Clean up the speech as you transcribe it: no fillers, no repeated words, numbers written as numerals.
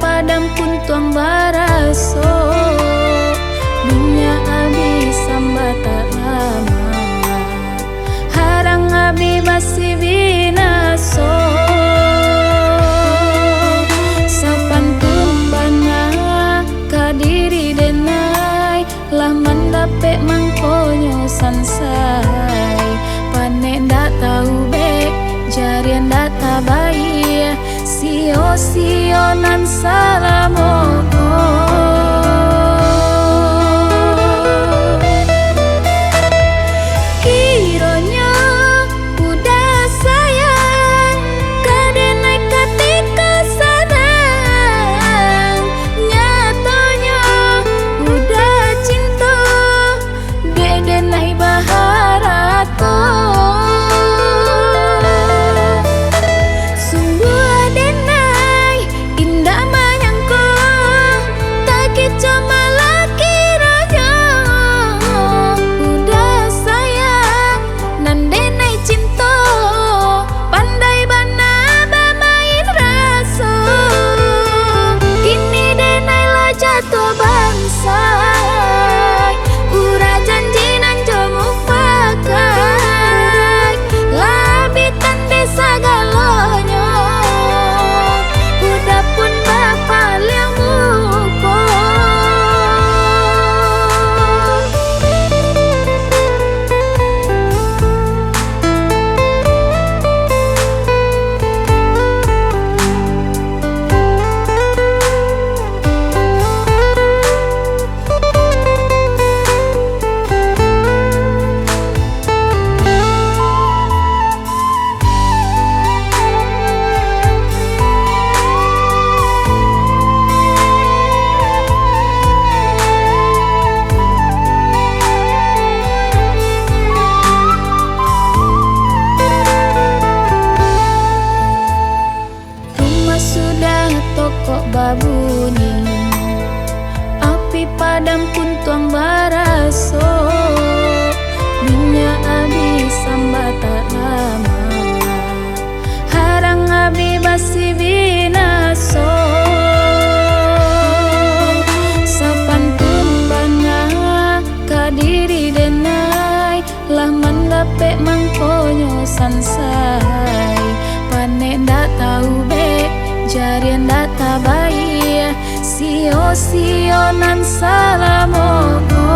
padam pun tuang baraso, dunia abi sambata lama, harang abi basi binaso. Sapan tumbana kadiri denai, lah mandapek mangkonyo sansai, panek ndak tahu be jarian ndak tabai, sio nan salamono. Kironya udah sayang, kadenai ketika sadang, nyatanya udah cinta, bedenai baharato. Kok babuni, api padam pun tuang baraso, dunia abi sambata lama, harang abi basi binaso. Sapan tumbana kadiri denai, lah mandapek mangkonyo sansai, panek ndak tahu be jarian ndak tabai, sio nan salamono.